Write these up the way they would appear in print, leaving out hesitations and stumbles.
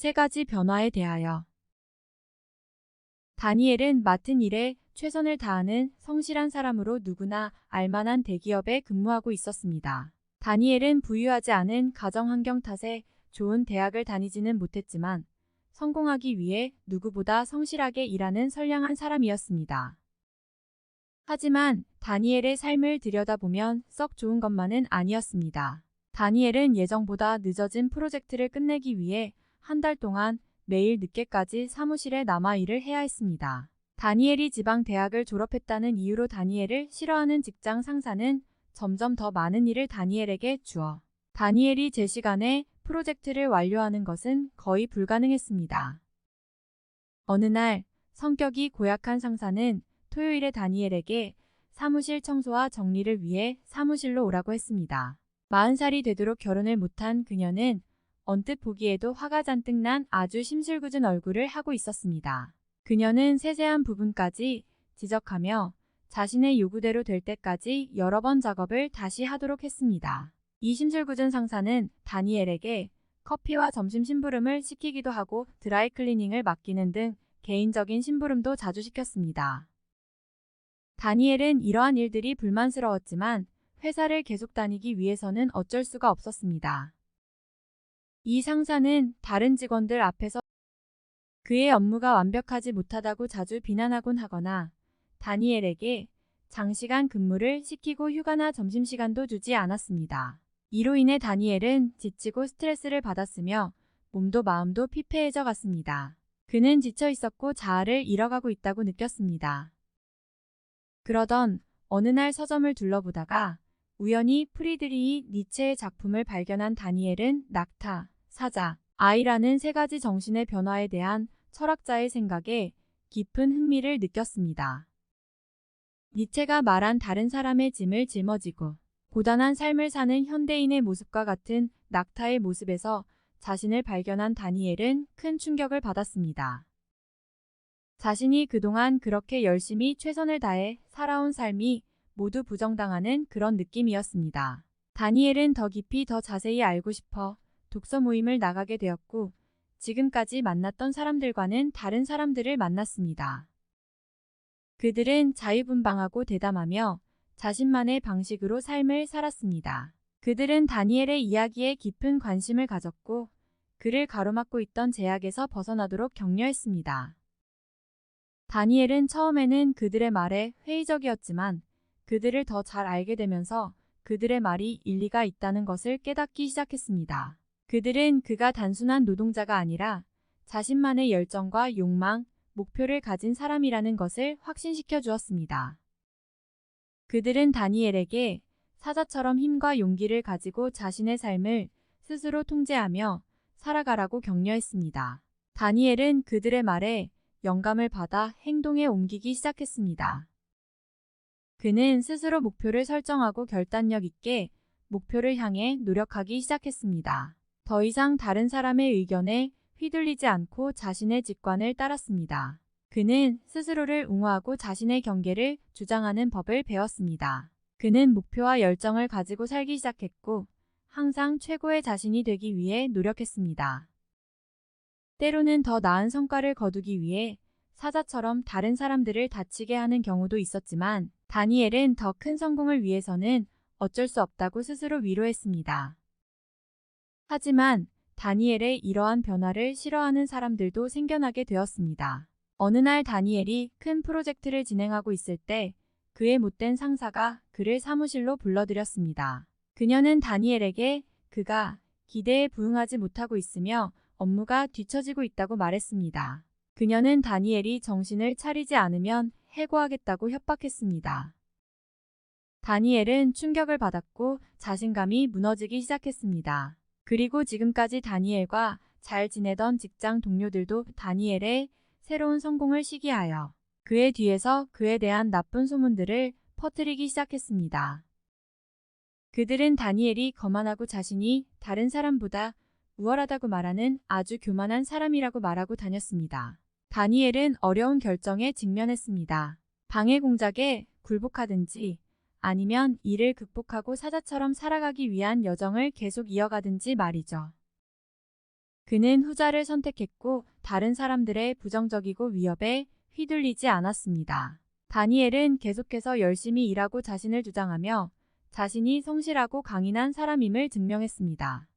세 가지 변화에 대하여. 다니엘은 맡은 일에 최선을 다하는 성실한 사람으로 누구나 알만한 대기업에 근무하고 있었습니다. 다니엘은 부유하지 않은 가정 환경 탓에 좋은 대학을 다니지는 못했지만 성공하기 위해 누구보다 성실하게 일하는 선량한 사람이었습니다. 하지만 다니엘의 삶을 들여다보면 썩 좋은 것만은 아니었습니다. 다니엘은 예정보다 늦어진 프로젝트를 끝내기 위해 한 달 동안 매일 늦게까지 사무실에 남아 일을 해야 했습니다. 다니엘이 지방 대학을 졸업했다는 이유로 다니엘을 싫어하는 직장 상사는 점점 더 많은 일을 다니엘에게 주어 다니엘이 제 시간에 프로젝트를 완료하는 것은 거의 불가능했습니다. 어느 날 성격이 고약한 상사는 토요일에 다니엘에게 사무실 청소와 정리를 위해 사무실로 오라고 했습니다. 40살이 되도록 결혼을 못한 그녀는 언뜻 보기에도 화가 잔뜩 난 아주 심술궂은 얼굴을 하고 있었습니다. 그녀는 세세한 부분까지 지적하며 자신의 요구대로 될 때까지 여러 번 작업을 다시 하도록 했습니다. 이 심술궂은 상사는 다니엘에게 커피와 점심 심부름을 시키기도 하고 드라이클리닝을 맡기는 등 개인적인 심부름도 자주 시켰습니다. 다니엘은 이러한 일들이 불만스러웠지만 회사를 계속 다니기 위해서는 어쩔 수가 없었습니다. 이 상사는 다른 직원들 앞에서 그의 업무가 완벽하지 못하다고 자주 비난하곤 하거나 다니엘에게 장시간 근무를 시키고 휴가나 점심시간도 주지 않았습니다. 이로 인해 다니엘은 지치고 스트레스를 받았으며 몸도 마음도 피폐해져 갔습니다. 그는 지쳐 있었고 자아를 잃어가고 있다고 느꼈습니다. 그러던 어느 날 서점을 둘러보다가 우연히 프리드리히 니체의 작품을 발견한 다니엘은 낙타, 사자, 아이라는 세 가지 정신의 변화에 대한 철학자의 생각에 깊은 흥미를 느꼈습니다. 니체가 말한 다른 사람의 짐을 짊어지고 고단한 삶을 사는 현대인의 모습과 같은 낙타의 모습에서 자신을 발견한 다니엘은 큰 충격을 받았습니다. 자신이 그동안 그렇게 열심히 최선을 다해 살아온 삶이 모두 부정당하는 그런 느낌이었습니다. 다니엘은 더 깊이 더 자세히 알고 싶어 독서 모임을 나가게 되었고 지금까지 만났던 사람들과는 다른 사람들을 만났습니다. 그들은 자유분방하고 대담하며 자신만의 방식으로 삶을 살았습니다. 그들은 다니엘의 이야기에 깊은 관심을 가졌고 그를 가로막고 있던 제약에서 벗어나도록 격려했습니다. 다니엘은 처음에는 그들의 말에 회의적이었지만 그들을 더 잘 알게 되면서 그들의 말이 일리가 있다는 것을 깨닫기 시작했습니다. 그들은 그가 단순한 노동자가 아니라 자신만의 열정과 욕망, 목표를 가진 사람이라는 것을 확신시켜 주었습니다. 그들은 다니엘에게 사자처럼 힘과 용기를 가지고 자신의 삶을 스스로 통제하며 살아가라고 격려했습니다. 다니엘은 그들의 말에 영감을 받아 행동에 옮기기 시작했습니다. 그는 스스로 목표를 설정하고 결단력 있게 목표를 향해 노력하기 시작했습니다. 더 이상 다른 사람의 의견에 휘둘리지 않고 자신의 직관을 따랐습니다. 그는 스스로를 옹호하고 자신의 경계를 주장하는 법을 배웠습니다. 그는 목표와 열정을 가지고 살기 시작했고 항상 최고의 자신이 되기 위해 노력했습니다. 때로는 더 나은 성과를 거두기 위해 사자처럼 다른 사람들을 다치게 하는 경우도 있었지만 다니엘은 더 큰 성공을 위해서는 어쩔 수 없다고 스스로 위로했습니다. 하지만 다니엘의 이러한 변화를 싫어하는 사람들도 생겨나게 되었습니다. 어느 날 다니엘이 큰 프로젝트를 진행하고 있을 때 그의 못된 상사가 그를 사무실로 불러들였습니다. 그녀는 다니엘에게 그가 기대에 부응하지 못하고 있으며 업무가 뒤처지고 있다고 말했습니다. 그녀는 다니엘이 정신을 차리지 않으면 해고하겠다고 협박했습니다. 다니엘은 충격을 받았고 자신감이 무너지기 시작했습니다. 그리고 지금까지 다니엘과 잘 지내던 직장 동료들도 다니엘의 새로운 성공을 시기하여 그의 뒤에서 그에 대한 나쁜 소문들을 퍼뜨리기 시작했습니다. 그들은 다니엘이 거만하고 자신이 다른 사람보다 우월하다고 말하는 아주 교만한 사람이라고 말하고 다녔습니다. 다니엘은 어려운 결정에 직면했습니다. 방해 공작에 굴복하든지 아니면 이를 극복하고 사자처럼 살아가기 위한 여정을 계속 이어가든지 말이죠. 그는 후자를 선택했고 다른 사람들의 부정적이고 위협에 휘둘리지 않았습니다. 다니엘은 계속해서 열심히 일하고 자신을 주장하며 자신이 성실하고 강인한 사람임을 증명했습니다.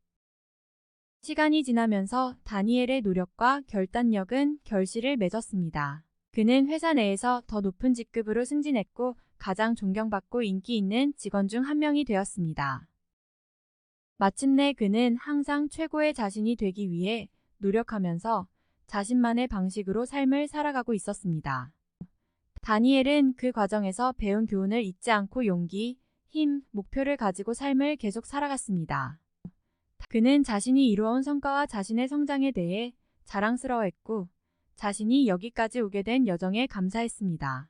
시간이 지나면서 다니엘의 노력과 결단력은 결실을 맺었습니다. 그는 회사 내에서 더 높은 직급으로 승진했고 가장 존경받고 인기 있는 직원 중 한 명이 되었습니다. 마침내 그는 항상 최고의 자신이 되기 위해 노력하면서 자신만의 방식으로 삶을 살아가고 있었습니다. 다니엘은 그 과정에서 배운 교훈을 잊지 않고 용기, 힘, 목표를 가지고 삶을 계속 살아갔습니다. 그는 자신이 이루어온 성과와 자신의 성장에 대해 자랑스러워했고 자신이 여기까지 오게 된 여정에 감사했습니다.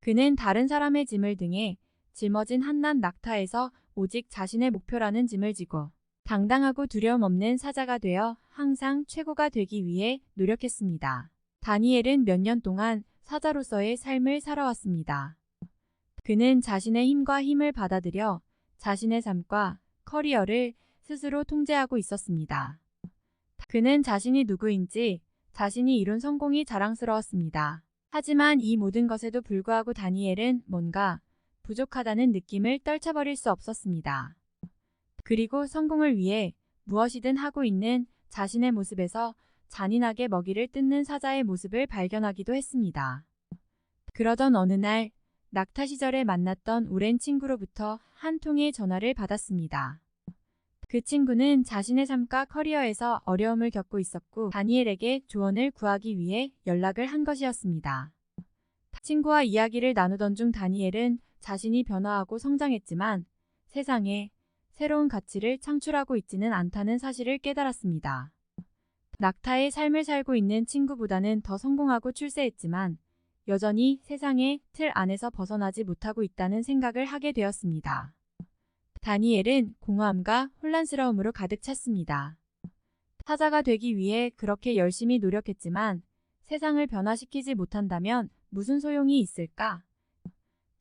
그는 다른 사람의 짐을 등에 짊어진 한낱 낙타에서 오직 자신의 목표라는 짐을 지고 당당하고 두려움 없는 사자가 되어 항상 최고가 되기 위해 노력했습니다. 다니엘은 몇 년 동안 사자로서의 삶을 살아왔습니다. 그는 자신의 힘을 받아들여 자신의 삶과 커리어를 스스로 통제하고 있었습니다. 그는 자신이 누구인지 자신이 이룬 성공이 자랑스러웠습니다. 하지만 이 모든 것에도 불구하고 다니엘은 뭔가 부족하다는 느낌을 떨쳐버릴 수 없었습니다. 그리고 성공을 위해 무엇이든 하고 있는 자신의 모습에서 잔인하게 먹이를 뜯는 사자의 모습을 발견하기도 했습니다. 그러던 어느 날 낙타 시절에 만났던 오랜 친구로부터 한 통의 전화를 받았습니다. 그 친구는 자신의 삶과 커리어에서 어려움을 겪고 있었고 다니엘에게 조언을 구하기 위해 연락을 한 것이었습니다. 친구와 이야기를 나누던 중 다니엘은 자신이 변화하고 성장했지만 세상에 새로운 가치를 창출하고 있지는 않다는 사실을 깨달았습니다. 낙타의 삶을 살고 있는 친구보다는 더 성공하고 출세했지만 여전히 세상의 틀 안에서 벗어나지 못하고 있다는 생각을 하게 되었습니다. 다니엘은 공허함과 혼란스러움으로 가득 찼습니다. 사자가 되기 위해 그렇게 열심히 노력했지만 세상을 변화시키지 못한다면 무슨 소용이 있을까?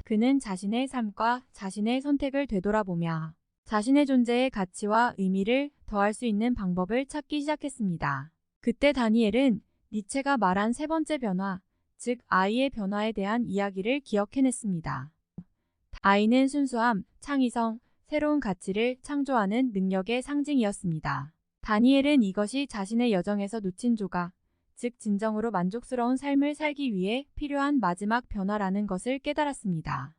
그는 자신의 삶과 자신의 선택을 되돌아보며 자신의 존재의 가치와 의미를 더할 수 있는 방법을 찾기 시작했습니다. 그때 다니엘은 니체가 말한 세 번째 변화, 즉 아이의 변화에 대한 이야기를 기억해냈습니다. 아이는 순수함, 창의성, 새로운 가치를 창조하는 능력의 상징이었습니다. 다니엘은 이것이 자신의 여정에서 놓친 조각, 즉 진정으로 만족스러운 삶을 살기 위해 필요한 마지막 변화라는 것을 깨달았습니다.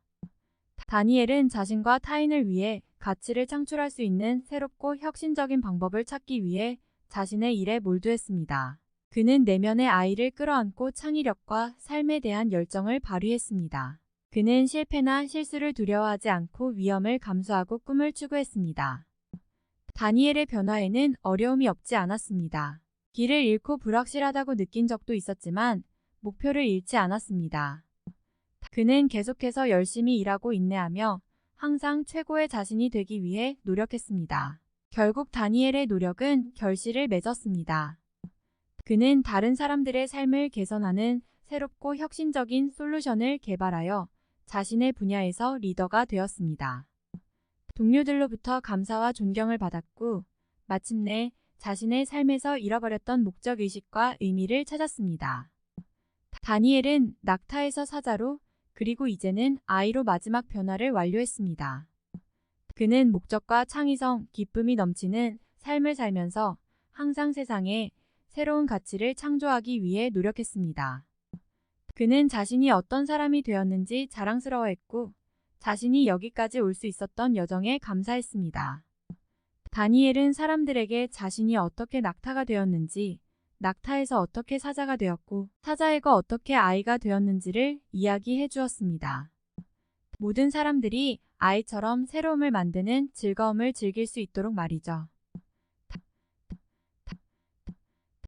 다니엘은 자신과 타인을 위해 가치를 창출할 수 있는 새롭고 혁신적인 방법을 찾기 위해 자신의 일에 몰두했습니다. 그는 내면의 아이를 끌어안고 창의력과 삶에 대한 열정을 발휘했습니다. 그는 실패나 실수를 두려워하지 않고 위험을 감수하고 꿈을 추구했습니다. 다니엘의 변화에는 어려움이 없지 않았습니다. 길을 잃고 불확실하다고 느낀 적도 있었지만 목표를 잃지 않았습니다. 그는 계속해서 열심히 일하고 인내하며 항상 최고의 자신이 되기 위해 노력했습니다. 결국 다니엘의 노력은 결실을 맺었습니다. 그는 다른 사람들의 삶을 개선하는 새롭고 혁신적인 솔루션을 개발하여 자신의 분야에서 리더가 되었습니다. 동료들로부터 감사와 존경을 받았고 마침내 자신의 삶에서 잃어버렸던 목적의식과 의미를 찾았습니다. 다니엘은 낙타에서 사자로 그리고 이제는 아이로 마지막 변화를 완료했습니다. 그는 목적과 창의성, 기쁨이 넘치는 삶을 살면서 항상 세상에 새로운 가치를 창조하기 위해 노력했습니다. 그는 자신이 어떤 사람이 되었는지 자랑스러워했고 자신이 여기까지 올 수 있었던 여정에 감사했습니다. 다니엘은 사람들에게 자신이 어떻게 낙타가 되었는지, 낙타에서 어떻게 사자가 되었고 사자에서 어떻게 아이가 되었는지를 이야기해 주었습니다. 모든 사람들이 아이처럼 새로움을 만드는 즐거움을 즐길 수 있도록 말이죠.